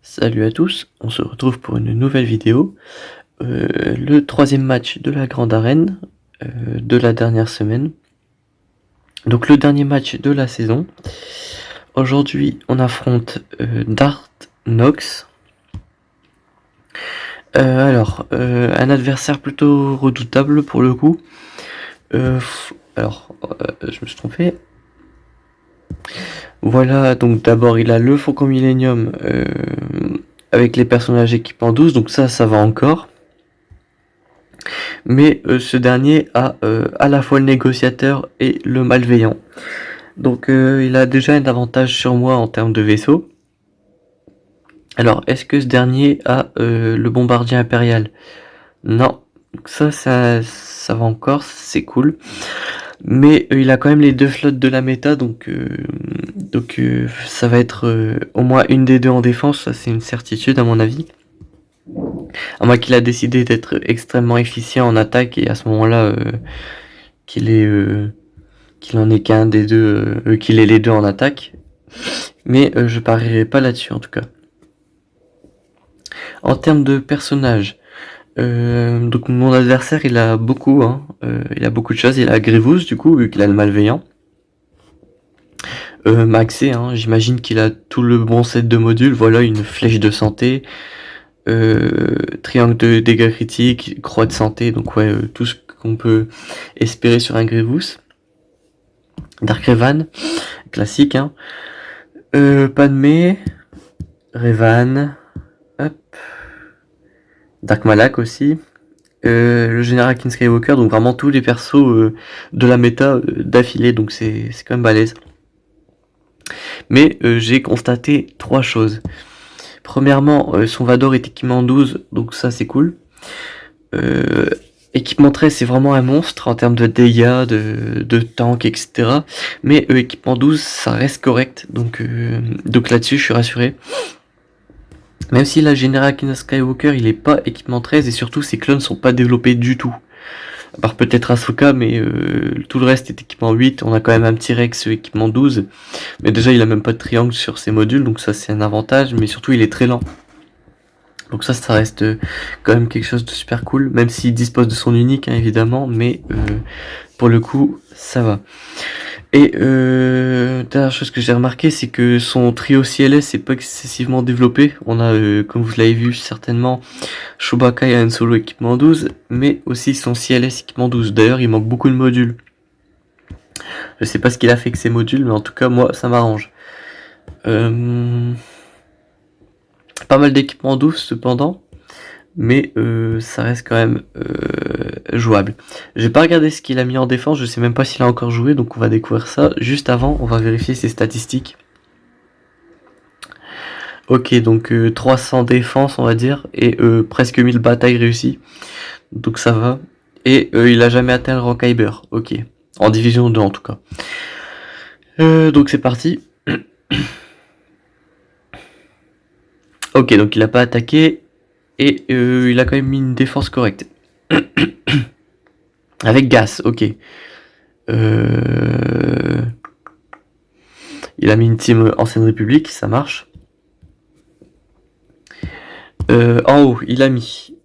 Salut à tous, on se retrouve pour une nouvelle vidéo. Le troisième match de la Grande Arène de la dernière semaine. Donc le dernier match de la saison. Aujourd'hui on affronte Dart Nox. Un adversaire plutôt redoutable pour le coup. Je me suis trompé. Voilà, donc d'abord il a le Faucon Millenium avec les personnages équipés en 12, donc ça va encore. Mais ce dernier a à la fois le négociateur et le malveillant. Donc il a déjà un avantage sur moi en termes de vaisseau. Alors est-ce que ce dernier a le bombardier impérial? Non. Donc ça va encore, c'est cool. Mais il a quand même les deux flottes de la méta, donc ça va être au moins une des deux en défense, ça c'est une certitude à mon avis. À moins qu'il a décidé d'être extrêmement efficient en attaque et à ce moment-là qu'il en ait qu'un des deux, qu'il ait les deux en attaque. Mais je parierai pas là-dessus en tout cas. En termes de personnages, donc mon adversaire il a beaucoup, il a beaucoup de choses. Il a Grievous du coup vu qu'il a le malveillant. Maxé, j'imagine qu'il a tout le bon set de modules. Voilà, une flèche de santé, triangle de dégâts critiques, croix de santé. Donc ouais, tout ce qu'on peut espérer sur un Grievous. Dark Revan, classique. Padmé, Revan, hop, Dark Malak aussi, le général King Skywalker, donc vraiment tous les persos de la méta d'affilée, donc c'est quand même balèze. Mais j'ai constaté trois choses. Premièrement, son Vador est équipement 12, donc ça c'est cool. Équipement 13 c'est vraiment un monstre en termes de dégâts, de tank, etc. Mais équipement 12 ça reste correct, donc là-dessus je suis rassuré. Même si la General King Skywalker il est pas équipement 13 et surtout ses clones sont pas développés du tout. À part peut-être Ahsoka, mais tout le reste est équipement 8. On a quand même un petit Rex équipement 12. Mais déjà il a même pas de triangle sur ses modules, donc ça c'est un avantage, mais surtout il est très lent. Donc ça reste quand même quelque chose de super cool, même s'il dispose de son unique évidemment, mais pour le coup ça va. Et dernière chose que j'ai remarqué, c'est que son trio CLS n'est pas excessivement développé. On a, comme vous l'avez vu certainement, Chewbacca et Han Solo équipement 12, mais aussi son CLS équipement 12. D'ailleurs, il manque beaucoup de modules. Je sais pas ce qu'il a fait avec ces modules, mais en tout cas, moi, ça m'arrange. Pas mal d'équipements 12 cependant, mais ça reste quand même jouable. J'ai pas regardé ce qu'il a mis en défense, je sais même pas s'il a encore joué, donc on va découvrir ça. Juste avant, on va vérifier ses statistiques. Ok, donc 300 défense on va dire, et presque 1000 batailles réussies, donc ça va. Et il a jamais atteint le rang Kyber, ok, en division 2 en tout cas. Donc c'est parti. Ok, donc il a pas attaqué, et il a quand même mis une défense correcte. Avec Gas, ok. Il a mis une team Ancienne République, ça marche. En haut, il a mis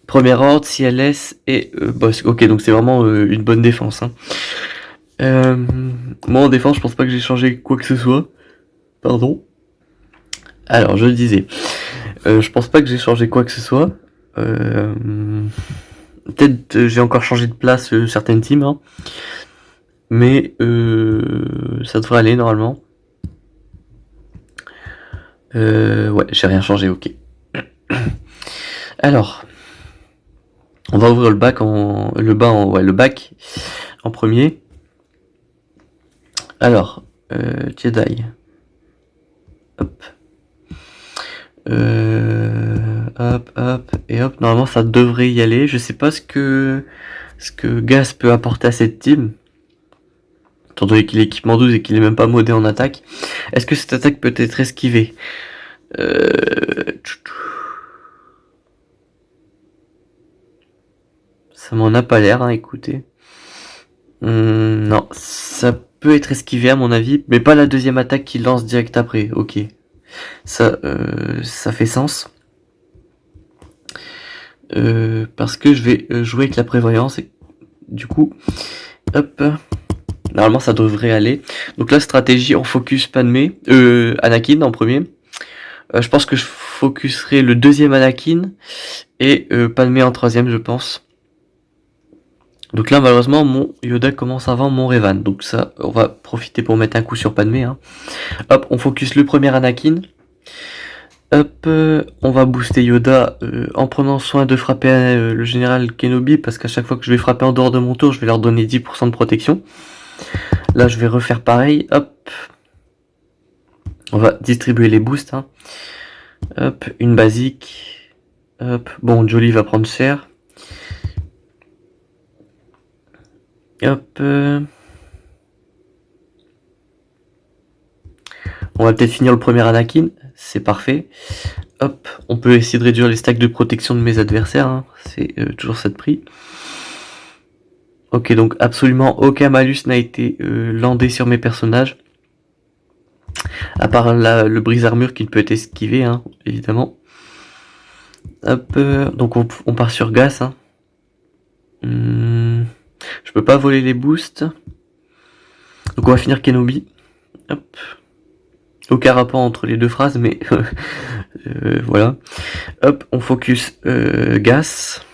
Premier Ordre, CLS et Boss. Ok, donc c'est vraiment une bonne défense. Moi en défense, je pense pas que j'ai changé quoi que ce soit. Pardon. Alors, je le disais. Je pense pas que j'ai changé quoi que ce soit. Peut-être j'ai encore changé de place certaines teams. Mais ça devrait aller normalement. Ouais, j'ai rien changé, ok. Alors, on va ouvrir le bac le bac en premier. Alors, Jedi. Hop. Hop, et hop. Normalement, ça devrait y aller. Je sais pas ce que Gas peut apporter à cette team. Étant donné qu'il est équipement 12 et qu'il est même pas modé en attaque. Est-ce que cette attaque peut être esquivée? Ça m'en a pas l'air, écoutez. Non, ça peut être esquivé à mon avis, mais pas la deuxième attaque qu'il lance direct après, ok. Ça fait sens. Parce que je vais jouer avec la prévoyance et du coup, hop, normalement ça devrait aller. Donc la stratégie, on focus Padmé, Anakin en premier. Je pense que je focuserai le deuxième Anakin et Padmé en troisième, je pense. Donc là, malheureusement, mon Yoda commence avant mon Revan. Donc ça, on va profiter pour mettre un coup sur Padmé. Hein. Hop, on focus le premier Anakin. Hop, on va booster Yoda en prenant soin de frapper le général Kenobi, parce qu'à chaque fois que je vais frapper en dehors de mon tour, je vais leur donner 10% de protection. Là, je vais refaire pareil. Hop, on va distribuer les boosts. Hein. Hop, une basique. Hop, bon, Jolie va prendre cher. Hop. On va peut-être finir le premier Anakin, c'est parfait. Hop, on peut essayer de réduire les stacks de protection de mes adversaires, hein. C'est toujours ça de prix. Ok, donc absolument aucun malus n'a été landé sur mes personnages. À part le brise-armure qui ne peut être esquivé, hein, évidemment. Hop, donc on part sur Gas. Hein. Je peux pas voler les boosts. Donc on va finir Kenobi. Hop. Aucun rapport entre les deux phrases, mais voilà. Hop, on focus Gas.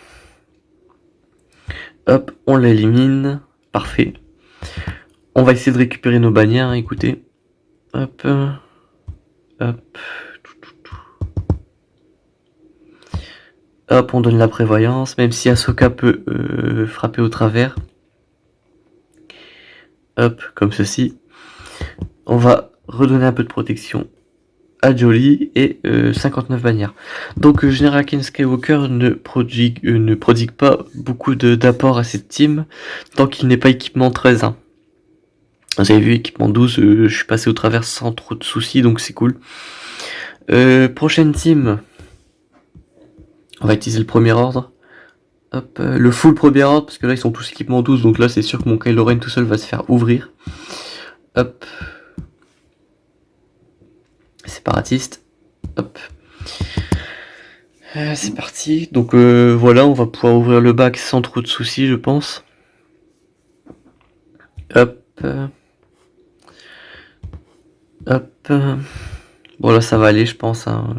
Hop, on l'élimine. Parfait. On va essayer de récupérer nos bannières, hein, écoutez. Hop. Hop. Hop, on donne la prévoyance, même si Ahsoka peut frapper au travers. Hop, comme ceci. On va redonner un peu de protection à Jolie et 59 bannières. Donc General Anakin Skywalker ne prodigue pas beaucoup d'apport à cette team tant qu'il n'est pas équipement 13. Hein. Vous avez vu, équipement 12, je suis passé au travers sans trop de soucis, donc c'est cool. Prochaine team, on va utiliser le premier ordre. Hop, le full premier ordre, parce que là ils sont tous équipement 12, donc là c'est sûr que mon Kylo Ren tout seul va se faire ouvrir. Hop. Séparatiste. Hop. C'est parti. Donc voilà, on va pouvoir ouvrir le bac sans trop de soucis, je pense. Hop. Hop. Bon là ça va aller, je pense. Hein.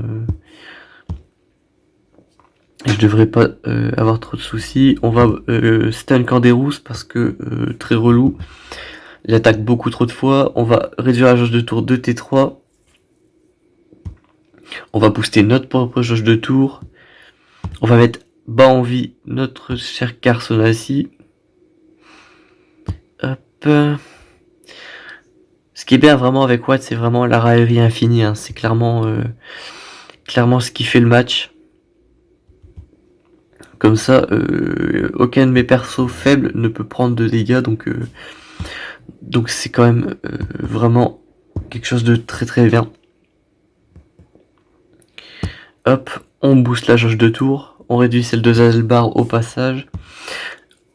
Je devrais pas avoir trop de soucis. On va stun Canderous parce que très relou. Il attaque beaucoup trop de fois. On va réduire la jauge de tour de T3. On va booster notre propre jauge de tour. On va mettre bas en vie notre cher Carsonassi. Hop. Ce qui est bien vraiment avec Watt, c'est vraiment la raillerie infinie. Hein. C'est clairement ce qui fait le match. Comme ça, aucun de mes persos faibles ne peut prendre de dégâts. Donc c'est quand même vraiment quelque chose de très très bien. Hop, on booste la jauge de tour. On réduit celle de Zalbar au passage.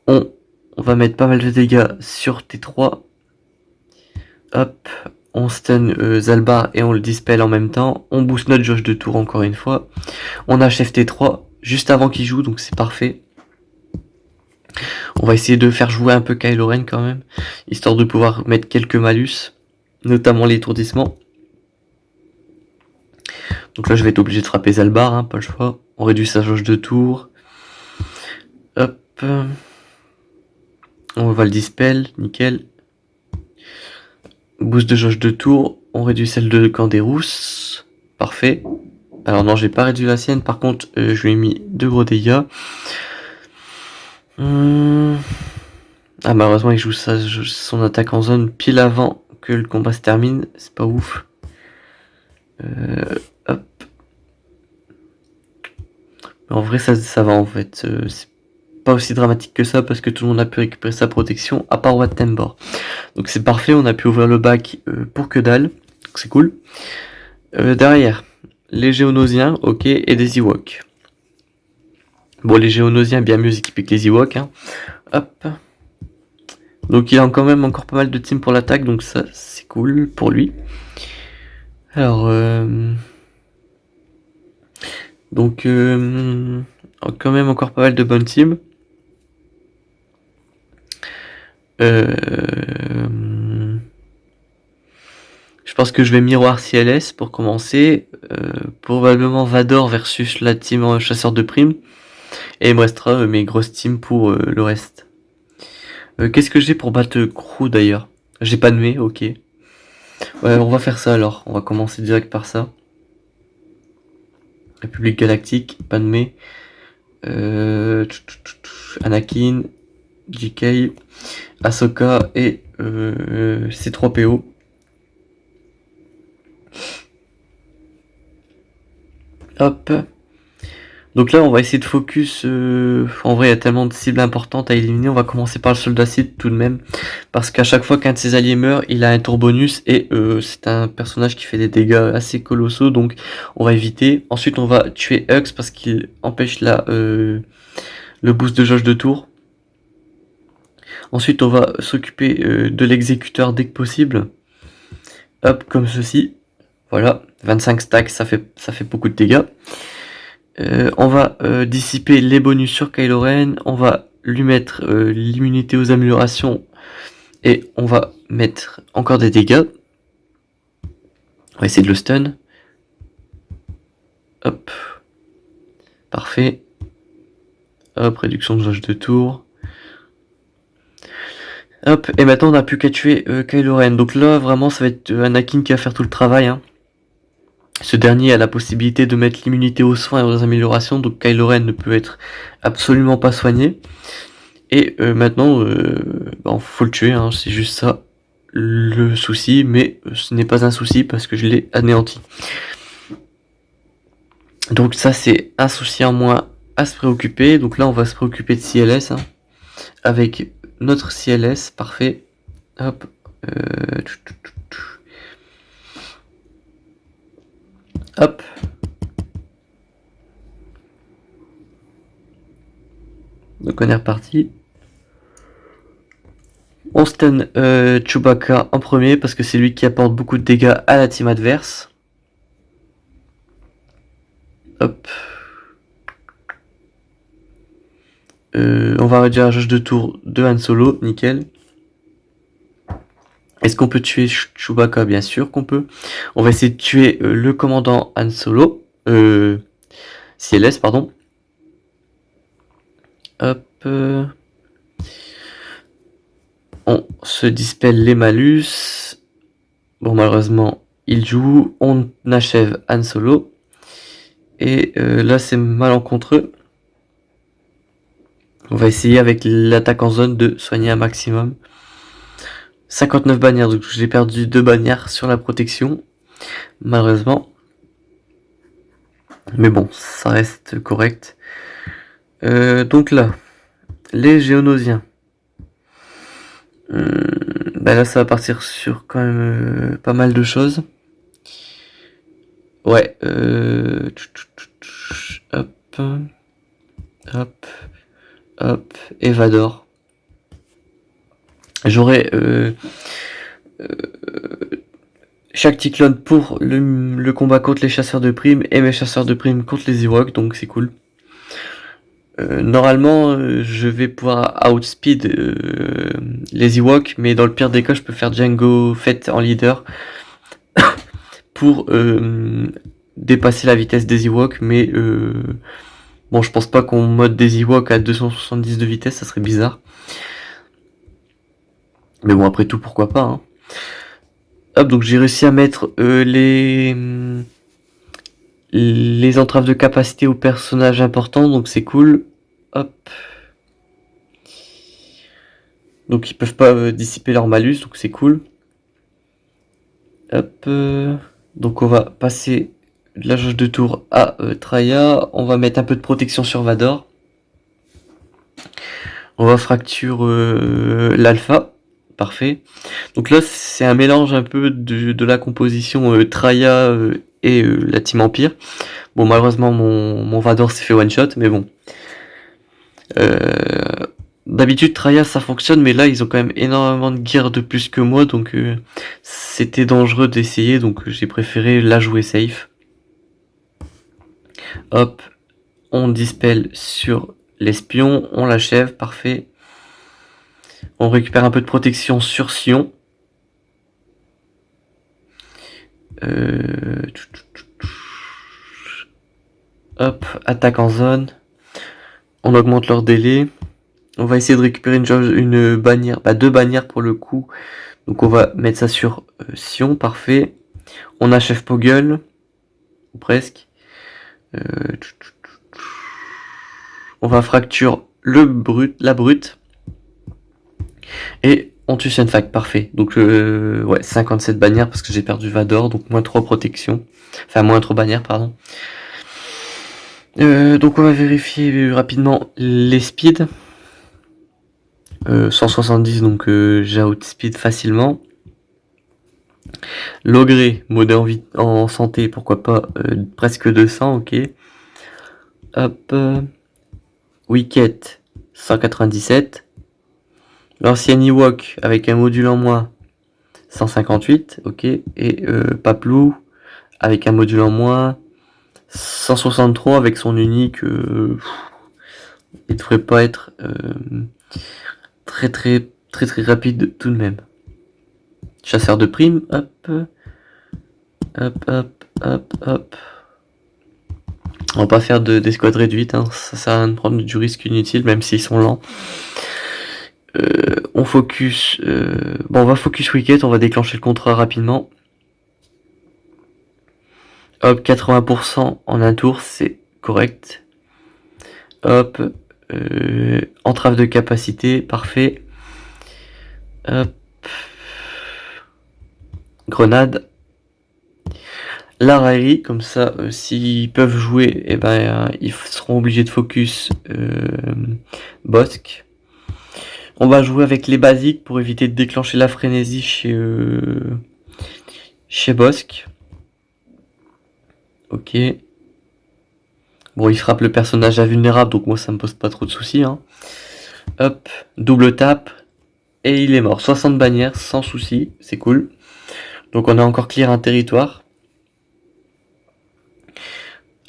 On va mettre pas mal de dégâts sur T3. Hop, on stun Zalbar et on le dispel en même temps. On booste notre jauge de tour encore une fois. On achève T3 juste avant qu'il joue, donc c'est parfait. On va essayer de faire jouer un peu Kylo Ren quand même, histoire de pouvoir mettre quelques malus, notamment l'étourdissement. Donc là je vais être obligé de frapper Zalbar, hein, pas le choix. On réduit sa jauge de tour. Hop. On va le dispel, nickel. Boost de jauge de tour, on réduit celle de Canderous. Parfait. Alors non, j'ai pas réduit la sienne, par contre je lui ai mis 2 gros dégâts. Ah malheureusement il joue son attaque en zone pile avant que le combat se termine, c'est pas ouf. Hop. Mais en vrai ça va en fait, c'est pas aussi dramatique que ça parce que tout le monde a pu récupérer sa protection à part Wat Tambor. Donc c'est parfait, on a pu ouvrir le bac pour que dalle, donc c'est cool. Derrière, les Géonosiens, ok, et des Ewoks. Bon, les Géonosiens bien mieux équipés que les Ewoks, hein. Hop. Donc il a quand même encore pas mal de teams pour l'attaque, donc ça c'est cool pour lui. Alors, Donc quand même encore pas mal de bonnes teams. Je pense que je vais miroir CLS pour commencer. Probablement Vador versus la team chasseur de primes. Et il me restera mes grosses teams pour le reste. Qu'est-ce que j'ai pour battre Crew d'ailleurs? J'ai pas nommé, ok. Ouais, on va faire ça alors. On va commencer direct par ça. République Galactique, Padmé, Anakin, JK, Ahsoka et C3PO. Hop. Donc là, on va essayer de focus. En vrai, il y a tellement de cibles importantes à éliminer. On va commencer par le soldat Sith tout de même. Parce qu'à chaque fois qu'un de ses alliés meurt, il a un tour bonus. Et c'est un personnage qui fait des dégâts assez colossaux. Donc on va éviter. Ensuite, on va tuer Hux parce qu'il empêche le boost de jauge de tour. Ensuite, on va s'occuper de l'exécuteur dès que possible. Hop, comme ceci. Voilà, 25 stacks, ça fait beaucoup de dégâts. On va dissiper les bonus sur Kylo Ren. On va lui mettre l'immunité aux améliorations. Et on va mettre encore des dégâts. On va essayer de le stun. Hop. Parfait. Hop, réduction de jauge de tour. Hop, et maintenant on n'a plus qu'à tuer Kylo Ren. Donc là, vraiment, ça va être Anakin qui va faire tout le travail. Hein. Ce dernier a la possibilité de mettre l'immunité aux soins et aux améliorations, donc Kylo Ren ne peut être absolument pas soigné. Et maintenant, faut le tuer, hein, c'est juste ça le souci, mais ce n'est pas un souci parce que je l'ai anéanti. Donc ça c'est un souci en moins à se préoccuper. Donc là on va se préoccuper de CLS, hein, avec notre CLS, parfait. Hop. Hop. Donc on est reparti. On stun Chewbacca en premier parce que c'est lui qui apporte beaucoup de dégâts à la team adverse. Hop. On va réduire la jauge de tour de Han Solo, nickel. Est-ce qu'on peut tuer Chewbacca? Bien sûr qu'on peut. On va essayer de tuer le commandant Han Solo. CLS, pardon. Hop. On se dispelle les malus. Bon, malheureusement, il joue. On achève Han Solo. Et là, c'est malencontreux. On va essayer avec l'attaque en zone de soigner un maximum. 59 bannières, donc j'ai perdu 2 bannières sur la protection, malheureusement. Mais bon, ça reste correct. Donc là, les Géonosiens. Là, ça va partir sur quand même pas mal de choses. Ouais. Hop. Hop. Hop. Et Vador. J'aurai chaque cyclone pour le combat contre les chasseurs de primes et mes chasseurs de primes contre les Ewoks, donc c'est cool. Normalement, je vais pouvoir outspeed les Ewoks, mais dans le pire des cas, je peux faire Jango Fett en leader pour dépasser la vitesse des Ewoks, mais bon, je pense pas qu'on mode des Ewoks à 270 de vitesse, ça serait bizarre. Mais bon, après tout, pourquoi pas. Hein. Hop, donc j'ai réussi à mettre les entraves de capacité aux personnages importants, donc c'est cool. Hop. Donc ils peuvent pas dissiper leur malus, donc c'est cool. Hop. Donc on va passer de la jauge de tour à Traya. On va mettre un peu de protection sur Vador. On va fracture l'alpha. Parfait. Donc là, c'est un mélange un peu de la composition Traya et la Team Empire. Bon, malheureusement, mon Vador s'est fait one-shot, mais bon. D'habitude, Traya, ça fonctionne, mais là, ils ont quand même énormément de gear de plus que moi, donc c'était dangereux d'essayer, donc j'ai préféré la jouer safe. Hop, on dispel sur l'espion, on l'achève, parfait. On récupère un peu de protection sur Sion. Hop, attaque en zone. On augmente leur délai. On va essayer de récupérer une bannière, 2 bannières pour le coup. Donc on va mettre ça sur Sion, parfait. On achève Poggle, ou presque. On va fracture la brute. Et on tue Shenfak, parfait. Donc ouais, 57 bannières parce que j'ai perdu Vador, donc moins 3 protections. Enfin moins 3 bannières, pardon. Donc on va vérifier rapidement les speeds. 170, donc j'ai outspeed facilement. Logré, mode en santé, pourquoi pas, presque 200, ok. Hop. Wicket, 197. L'ancien Ewok avec un module en moins, 158, ok. Et Paplou avec un module en moins, 163 avec son unique. Il devrait pas être très rapide tout de même. Chasseur de primes, hop. On va pas faire d'escouade réduite, hein. Ça sert à rien de prendre du risque inutile, même s'ils sont lents. On focus. Bon, on va focus Wicket, on va déclencher le contrat rapidement. Hop, 80% en un tour, c'est correct. Hop, entrave de capacité, parfait. Hop, grenade. La raillerie, comme ça, s'ils peuvent jouer, eh ben, ils seront obligés de focus Bosque. On va jouer avec les basiques pour éviter de déclencher la frénésie chez Bosque. Ok. Bon, il frappe le personnage invulnérable, donc moi ça me pose pas trop de soucis. Hein. Hop, double tape. Et il est mort. 60 bannières, sans souci, c'est cool. Donc on a encore clear un territoire.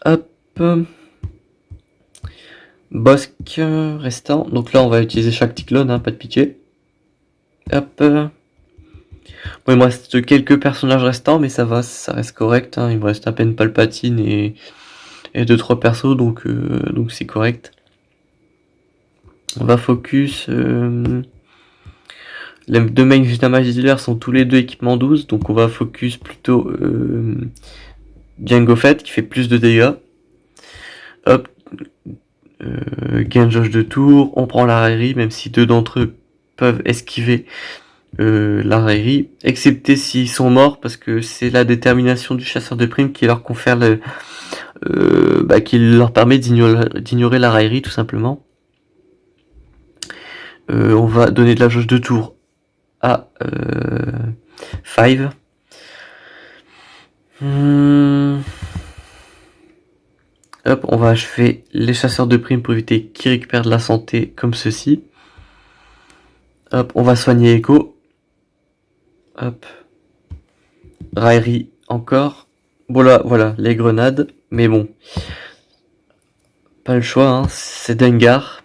Hop. Bosque restant. Donc là on va utiliser chaque cyclone, hein, pas de pitié. Hop. Bon, il me reste quelques personnages restants, mais ça va, ça reste correct. Hein. Il me reste à peine Palpatine et 2-3 persos, donc c'est correct. On va focus. Les deux main damage dealers sont tous les deux équipements 12, donc on va focus plutôt Jango Fett qui fait plus de dégâts. Hop. Gain de jauge de tour, on prend la raillerie, même si deux d'entre eux peuvent esquiver la raillerie, excepté s'ils sont morts, parce que c'est la détermination du chasseur de primes qui leur confère qui leur permet d'ignorer la raillerie tout simplement. On va donner de la jauge de tour à 5. Hop, on va achever les chasseurs de primes pour éviter qu'ils récupèrent de la santé comme ceci. Hop, on va soigner Echo. Hop. Raillerie encore. Voilà, les grenades. Mais bon. Pas le choix, hein, c'est Dengar.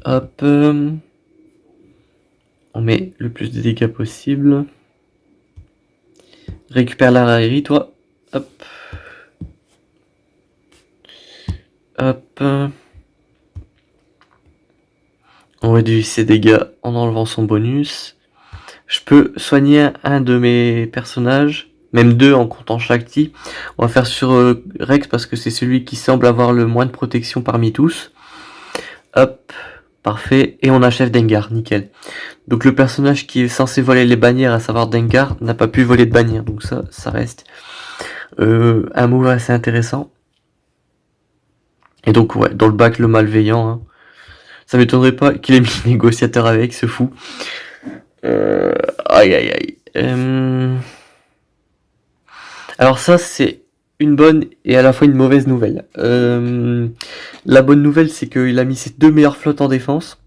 Hop. On met le plus de dégâts possible. Récupère la raillerie, toi. Hop. Hop. On réduit ses dégâts en enlevant son bonus. Je peux soigner un de mes personnages, même deux en comptant Shakti. On va faire sur Rex parce que c'est celui qui semble avoir le moins de protection parmi tous. Hop, parfait. Et on achève Dengar, nickel. Donc le personnage qui est censé voler les bannières, à savoir Dengar, n'a pas pu voler de bannière. Donc ça reste un move assez intéressant. Et donc ouais, dans le bac le malveillant. Hein. Ça m'étonnerait pas qu'il ait mis négociateur avec, ce fou. Aïe. Alors ça c'est une bonne et à la fois une mauvaise nouvelle. La bonne nouvelle c'est qu'il a mis ses deux meilleures flottes en défense.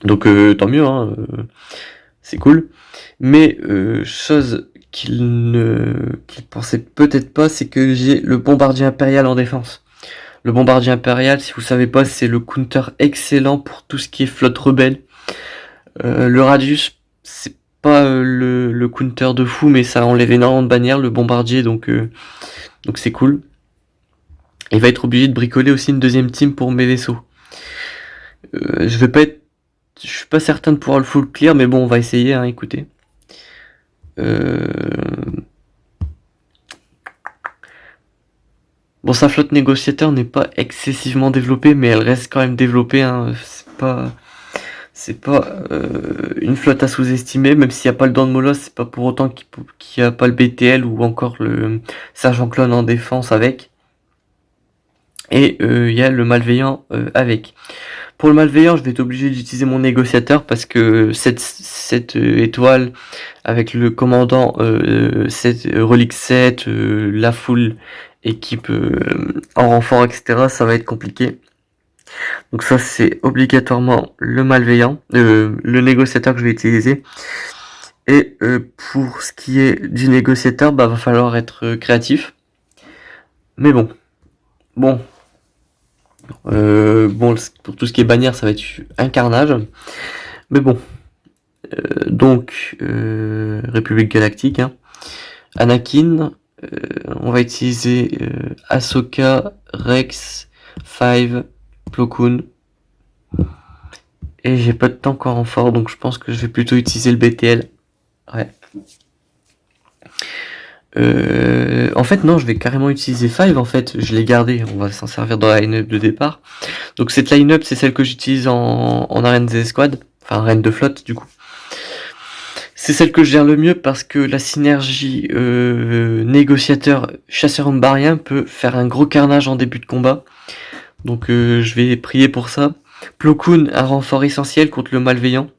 Donc tant mieux, hein, c'est cool. Mais chose qu'il pensait peut-être pas, c'est que j'ai le bombardier impérial en défense. Le bombardier impérial, si vous savez pas, c'est le counter excellent pour tout ce qui est flotte rebelle. Le radius, c'est pas le counter de fou, mais ça enlève énormément de bannières, le bombardier, donc c'est cool. Il va être obligé de bricoler aussi une deuxième team pour mes vaisseaux. Je suis pas certain de pouvoir le full clear, mais bon, on va essayer, hein, écoutez. Bon, sa flotte négociateur n'est pas excessivement développée, mais elle reste quand même développée, hein. C'est pas une flotte à sous-estimer, même s'il n'y a pas le Don Molos, c'est pas pour autant qu'il n'y a pas le BTL ou encore le Sergent Clone en défense avec. Et il y a le Malveillant avec. Pour le Malveillant, je vais être obligé d'utiliser mon négociateur parce que cette étoile avec le commandant, cette Relique 7, la foule équipe en renfort, etc., ça va être compliqué. Donc ça, c'est obligatoirement le Malveillant, le négociateur que je vais utiliser. Et pour ce qui est du négociateur, va falloir être créatif. Mais bon. Pour tout ce qui est bannière, ça va être un carnage. Mais bon. Donc, République Galactique. Hein. Anakin. On va utiliser Ahsoka, Rex, Five, Plo Koon. Et j'ai pas de temps encore en fort, donc je pense que je vais plutôt utiliser le BTL. Ouais. En fait, non, je vais carrément utiliser Five. En fait, je l'ai gardé. On va s'en servir dans la line-up de départ. Donc cette line-up, c'est celle que j'utilise en arène des escouades. Enfin, arène de flotte, du coup. C'est celle que je gère le mieux parce que la synergie négociateur chasseur umbarien peut faire un gros carnage en début de combat. Donc je vais prier pour ça. Plo Koon, un renfort essentiel contre le Malveillant.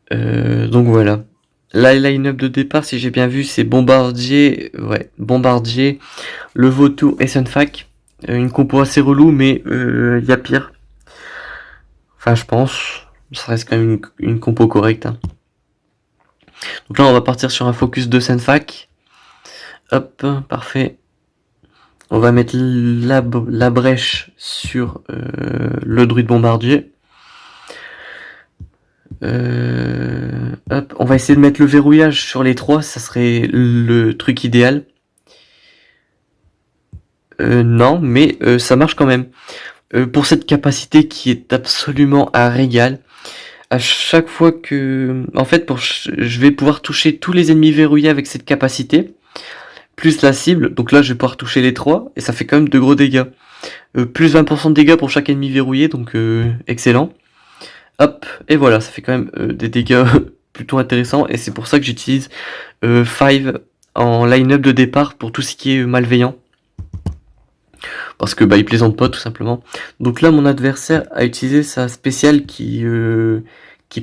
Donc voilà. La line-up de départ, si j'ai bien vu, c'est Bombardier, le Vautour et Sunfac. Une compo assez relou, mais il y a pire. Enfin, je pense. Ça reste quand même une compo correcte. Hein. Donc là, on va partir sur un focus de Sunfac. Hop, parfait. On va mettre la brèche sur le druide bombardier. Hop, on va essayer de mettre le verrouillage sur les trois, ça serait le truc idéal. Non, mais ça marche quand même. Pour cette capacité qui est absolument un régal. À chaque fois que... En fait, je vais pouvoir toucher tous les ennemis verrouillés avec cette capacité. Plus la cible, donc là je vais pouvoir toucher les trois, et ça fait quand même de gros dégâts. Plus 20% de dégâts pour chaque ennemi verrouillé, donc excellent. Hop, et voilà, ça fait quand même des dégâts plutôt intéressants, et c'est pour ça que j'utilise Five en line-up de départ pour tout ce qui est malveillant. Parce que il plaisante pas tout simplement. Donc là mon adversaire a utilisé sa spéciale qui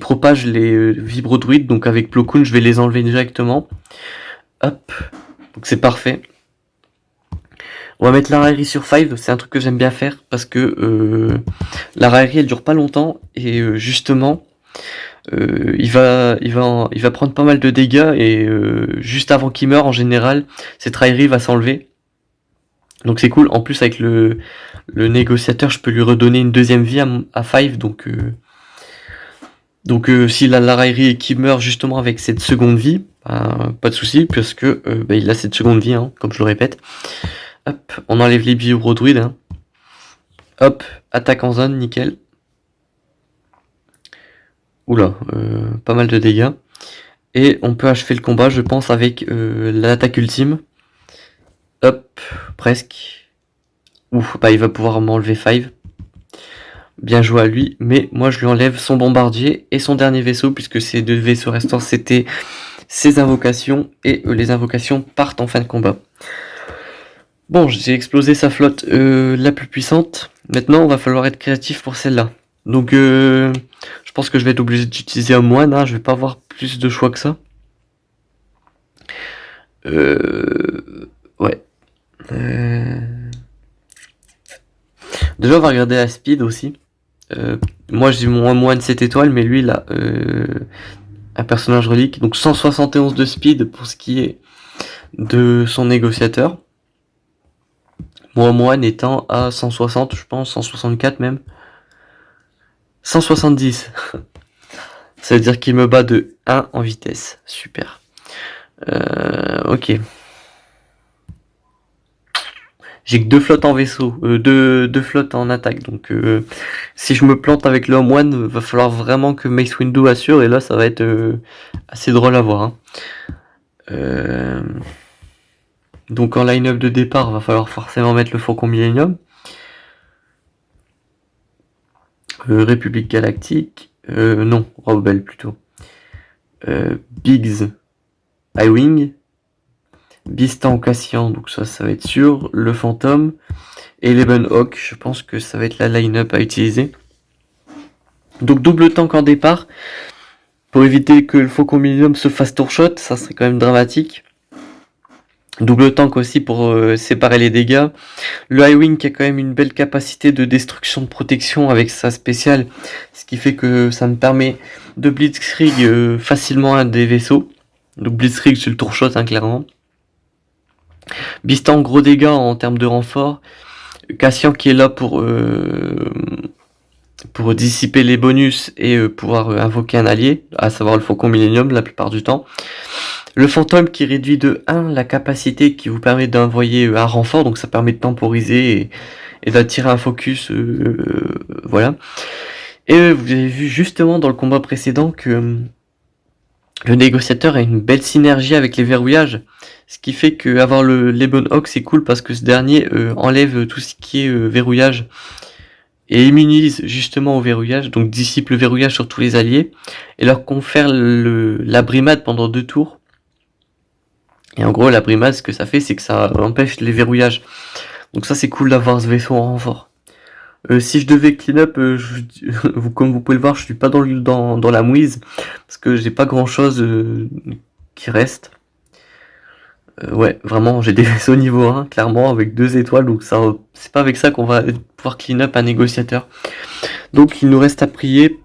propage les vibrodruides, donc avec Plo Koon je vais les enlever directement. Hop, donc c'est parfait. On va mettre la raillerie sur Five, c'est un truc que j'aime bien faire parce que la raillerie elle dure pas longtemps et justement il va prendre pas mal de dégâts et juste avant qu'il meure en général cette raillerie va s'enlever. Donc c'est cool, en plus avec le négociateur je peux lui redonner une deuxième vie à Five, donc s'il a la raillerie et qu'il meurt justement avec cette seconde vie, pas de souci puisque il a cette seconde vie, hein, comme je le répète. Hop, on enlève les vibrodruides. Hein. Hop, attaque en zone, nickel. Oula, pas mal de dégâts. Et on peut achever le combat, je pense, avec l'attaque ultime. Hop, presque. Ouf, il va pouvoir m'enlever Five. Bien joué à lui, mais moi je lui enlève son bombardier et son dernier vaisseau, puisque ces deux vaisseaux restants c'était ses invocations, et les invocations partent en fin de combat. Bon, j'ai explosé sa flotte la plus puissante. Maintenant, on va falloir être créatif pour celle-là. Donc, je pense que je vais être obligé d'utiliser un moine. Hein, je vais pas avoir plus de choix que ça. Ouais. Déjà, on va regarder la speed aussi. Moi, j'ai mon moine 7 étoiles, mais lui, il a un personnage relique. Donc 171 de speed pour ce qui est de son négociateur. Moi étant à 160, je pense, 164 même. 170. Ça veut dire qu'il me bat de 1 en vitesse. Super. Ok. J'ai que 2 flottes en vaisseau, deux flottes en attaque. Donc si je me plante avec le Home One, va falloir vraiment que Mace Windu assure. Et là, ça va être assez drôle à voir. Hein. Donc en line-up de départ, va falloir forcément mettre le Faucon Millenium. République Galactique. Non, Rebelle plutôt. Biggs, I-Wing. Bistan Cassian, donc ça va être sûr. Le Fantôme. Et l'Ebenhawk, je pense que ça va être la line-up à utiliser. Donc double tank en départ. Pour éviter que le Faucon Millenium se fasse tourshot, ça serait quand même dramatique. Double tank aussi pour séparer les dégâts. Le High-Wing qui a quand même une belle capacité de destruction de protection avec sa spéciale, ce qui fait que ça me permet de blitzkrieg facilement un des vaisseaux. Donc blitzkrieg c'est le tourshot hein, clairement. Bistan gros dégâts en termes de renfort. Cassian qui est là pour dissiper les bonus et pouvoir invoquer un allié, à savoir le Faucon Millenium la plupart du temps. Le Fantôme qui réduit de 1 la capacité qui vous permet d'envoyer un renfort, donc ça permet de temporiser et d'attirer un focus, voilà. Et vous avez vu justement dans le combat précédent que le négociateur a une belle synergie avec les verrouillages, ce qui fait que avoir l'Ebonhawk c'est cool parce que ce dernier enlève tout ce qui est verrouillage et immunise justement au verrouillage, donc dissipe le verrouillage sur tous les alliés et leur confère la brimade pendant 2 tours. Et en gros, la brimade, ce que ça fait, c'est que ça empêche les verrouillages. Donc ça, c'est cool d'avoir ce vaisseau en renfort. Si je devais clean up, comme vous pouvez le voir, je suis pas dans la mouise, parce que j'ai pas grand chose qui reste. Ouais, vraiment, j'ai des vaisseaux niveau 1, clairement, avec 2 étoiles, donc ça, c'est pas avec ça qu'on va pouvoir clean up un négociateur. Donc il nous reste à prier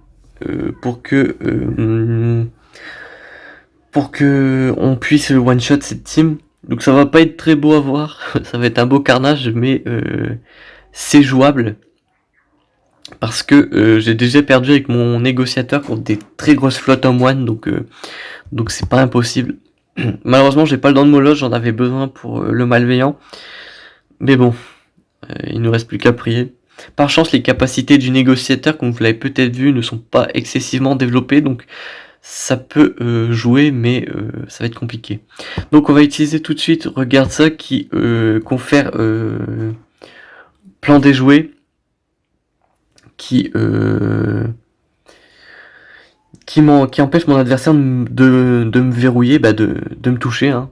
pour que on puisse one shot cette team. Donc ça va pas être très beau à voir, ça va être un beau carnage, mais c'est jouable. Parce que j'ai déjà perdu avec mon négociateur contre des très grosses flottes en one, donc c'est pas impossible. Malheureusement j'ai pas le don de Moloch, j'en avais besoin pour le malveillant. Mais bon, il nous reste plus qu'à prier. Par chance les capacités du négociateur, comme vous l'avez peut-être vu, ne sont pas excessivement développées, donc ça peut jouer, mais ça va être compliqué. Donc on va utiliser tout de suite, regarde ça, qui confère plan déjoué, qui empêche mon adversaire de me verrouiller, de me toucher. Hein.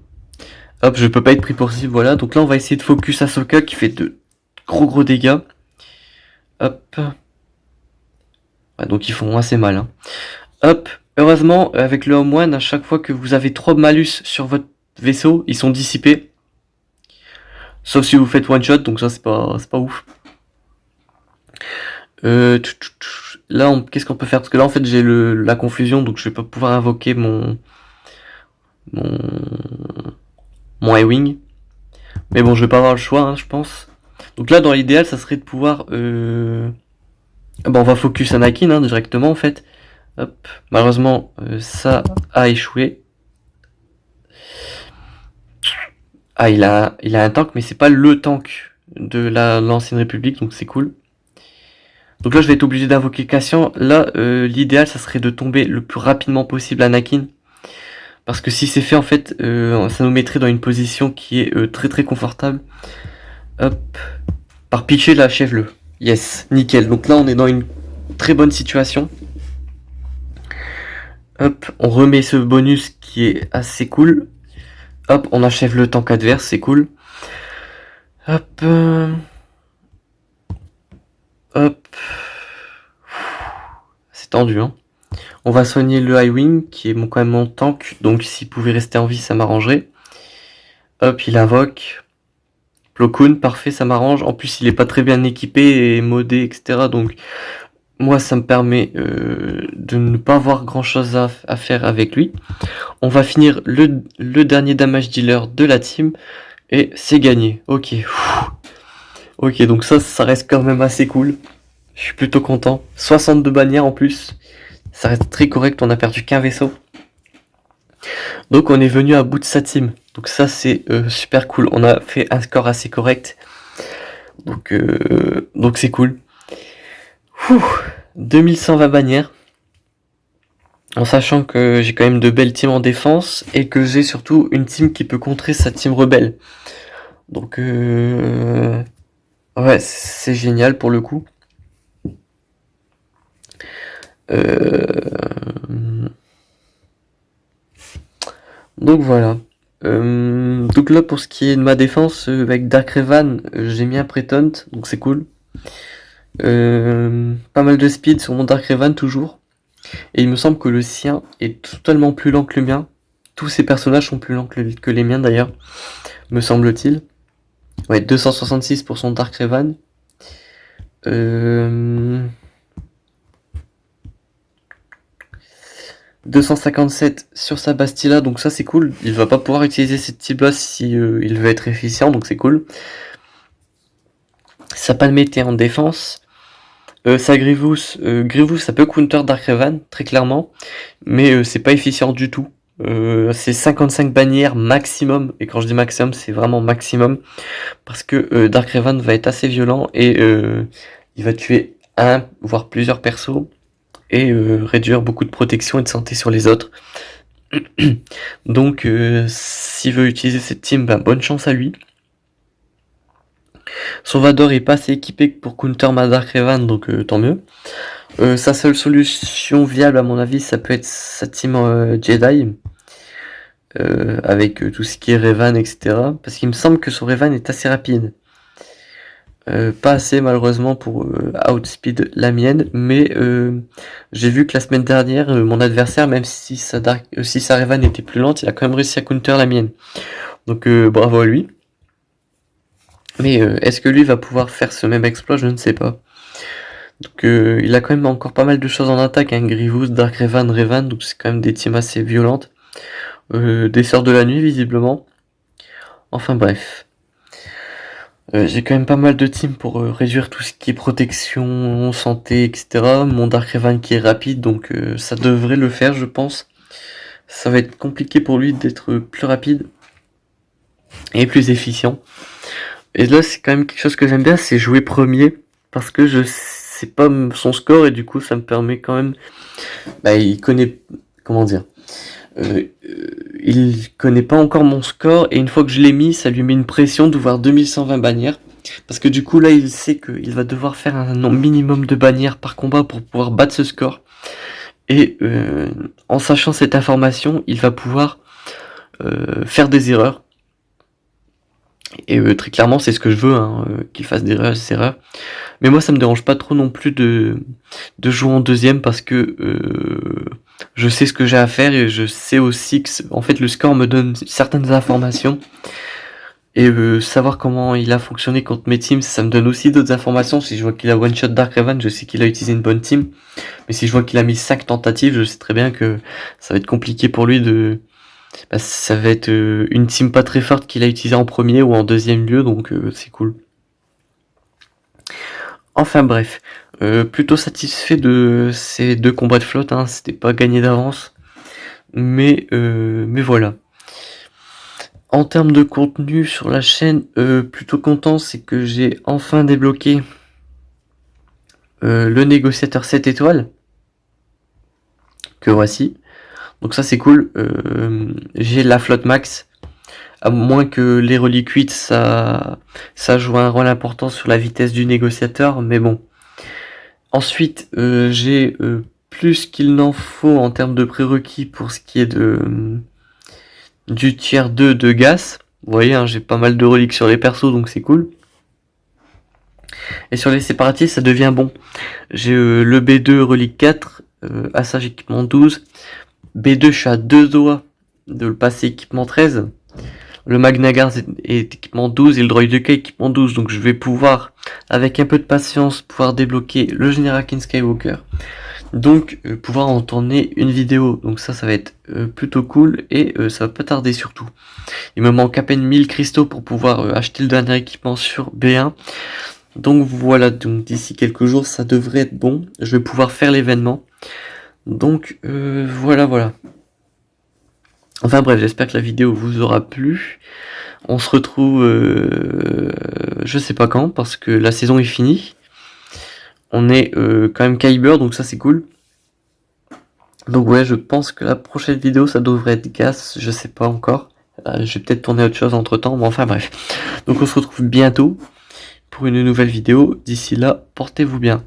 Hop, je peux pas être pris pour cible, voilà. Donc là on va essayer de focus Ahsoka qui fait de gros dégâts. Hop. Ouais, donc ils font assez mal. Hein. Hop. Heureusement, avec le Home One, à chaque fois que vous avez 3 malus sur votre vaisseau, ils sont dissipés. Sauf si vous faites one shot, donc ça c'est pas ouf. Là, qu'est-ce qu'on peut faire? Parce que là en fait j'ai la confusion, donc je vais pas pouvoir invoquer mon I-Wing. Mais bon, je vais pas avoir le choix, hein, je pense. Donc là, dans l'idéal, ça serait de pouvoir... on va focus Anakin hein, directement en fait. Hop. Malheureusement, ça a échoué. Ah, il a un tank, mais c'est pas le tank de l'ancienne République, donc c'est cool. Donc là, je vais être obligé d'invoquer Cassian. Là, l'idéal, ça serait de tomber le plus rapidement possible Anakin. Parce que si c'est fait, en fait, ça nous mettrait dans une position qui est très confortable. Hop. Par pitié, là, achève-le. Yes, nickel. Donc là, on est dans une très bonne situation. Hop, on remet ce bonus qui est assez cool. Hop, on achève le tank adverse, c'est cool. Hop. Hop. C'est tendu, hein. On va soigner le High-Wing, qui est quand même mon tank, donc s'il pouvait rester en vie, ça m'arrangerait. Hop, il invoque. Plo Koon, parfait, ça m'arrange. En plus, il est pas très bien équipé et modé, etc. Donc, moi ça me permet de ne pas avoir grand chose à faire avec lui. On va finir le dernier damage dealer de la team et c'est gagné. Ok. Ok, donc ça reste quand même assez cool. Je suis plutôt content. 62 bannières en plus. Ça reste très correct, on a perdu qu'un vaisseau. Donc on est venu à bout de sa team. Donc ça c'est super cool. On a fait un score assez correct. Donc c'est cool. 2120 bannières. En sachant que j'ai quand même de belles teams en défense. Et que j'ai surtout une team qui peut contrer sa team rebelle. Donc ouais, c'est génial pour le coup. Donc voilà. Donc là pour ce qui est de ma défense avec Dark Revan, j'ai mis un Prétont, donc c'est cool. Pas mal de speed sur mon Dark Revan toujours. Et il me semble que le sien est totalement plus lent que le mien. Tous ces personnages sont plus lents que les miens d'ailleurs, me semble-t-il. Ouais, 266 pour son Dark Revan. 257 sur sa Bastilla, donc ça c'est cool. Il va pas pouvoir utiliser cette type-là si il veut être efficient, donc c'est cool. Sa Palmetté en défense. Sa Grievous, ça peut counter Dark Revan, très clairement, mais c'est pas efficient du tout. C'est 55 bannières maximum, et quand je dis maximum, c'est vraiment maximum, parce que Dark Revan va être assez violent, et il va tuer un, voire plusieurs persos, et réduire beaucoup de protection et de santé sur les autres. Donc s'il veut utiliser cette team, ben, bonne chance à lui. Son Vador est pas assez équipé pour counter ma Dark Revan, donc tant mieux. Sa seule solution viable à mon avis, ça peut être sa team Jedi. Avec tout ce qui est Revan, etc. Parce qu'il me semble que son Revan est assez rapide. Pas assez malheureusement pour outspeed la mienne, mais j'ai vu que la semaine dernière, mon adversaire, même si sa Revan était plus lente, il a quand même réussi à counter la mienne. Donc bravo à lui. Mais est-ce que lui va pouvoir faire ce même exploit? Je ne sais pas. Donc il a quand même encore pas mal de choses en attaque, hein. Grievous, Dark Revan, Revan, donc c'est quand même des teams assez violentes. Des Sœurs de la Nuit visiblement. Enfin bref. J'ai quand même pas mal de teams pour réduire tout ce qui est protection, santé, etc. Mon Dark Revan qui est rapide, donc ça devrait le faire, je pense. Ça va être compliqué pour lui d'être plus rapide et plus efficient. Et là, c'est quand même quelque chose que j'aime bien, c'est jouer premier, parce que je sais pas son score, et du coup, ça me permet quand même... Bah, il connaît... Comment dire il connaît pas encore mon score, et une fois que je l'ai mis, ça lui met une pression de voir 2120 bannières. Parce que du coup, là, il sait qu'il va devoir faire un nombre minimum de bannières par combat pour pouvoir battre ce score. Et en sachant cette information, il va pouvoir faire des erreurs. Et très clairement, c'est ce que je veux, hein, qu'il fasse des erreurs. Mais moi, ça me dérange pas trop non plus de jouer en deuxième, parce que je sais ce que j'ai à faire, et je sais aussi que en fait le score me donne certaines informations. Et savoir comment il a fonctionné contre mes teams, ça me donne aussi d'autres informations. Si je vois qu'il a one shot Dark Revan, je sais qu'il a utilisé une bonne team. Mais si je vois qu'il a mis 5 tentatives, je sais très bien que ça va être compliqué pour lui de... Bah, ça va être une team pas très forte qu'il a utilisé en premier ou en deuxième lieu, donc c'est cool. Enfin bref, plutôt satisfait de ces 2 combats de flotte, hein. C'était pas gagné d'avance, mais voilà. En termes de contenu sur la chaîne, plutôt content, c'est que j'ai enfin débloqué le négociateur 7 étoiles, que voici. Donc ça c'est cool. J'ai la flotte max, à moins que les reliques 8, ça joue un rôle important sur la vitesse du négociateur, mais bon. Ensuite, j'ai plus qu'il n'en faut en termes de prérequis pour ce qui est du tiers 2 de Gas. Vous voyez, hein, j'ai pas mal de reliques sur les persos, donc c'est cool. Et sur les séparatistes, ça devient bon. J'ai le B2 relique 4, Assage équipement 12. B2, je suis à 2 doigts de le passer équipement 13. le Magna Guard est équipement 12 et le Droid de K équipement 12, donc je vais pouvoir, avec un peu de patience, pouvoir débloquer le général King Skywalker. Donc pouvoir en tourner une vidéo, donc ça va être plutôt cool et ça va pas tarder surtout. Il me manque à peine 1000 cristaux pour pouvoir acheter le dernier équipement sur B1. Donc voilà, donc d'ici quelques jours ça devrait être bon, je vais pouvoir faire l'événement. Donc voilà. Enfin bref, j'espère que la vidéo vous aura plu. On se retrouve je sais pas quand, parce que la saison est finie. On est quand même Kyber, donc ça c'est cool. Donc ouais, je pense que la prochaine vidéo ça devrait être Gas, je sais pas encore. Je vais peut-être tourner autre chose entre temps, mais enfin bref. Donc on se retrouve bientôt pour une nouvelle vidéo. D'ici là, portez-vous bien.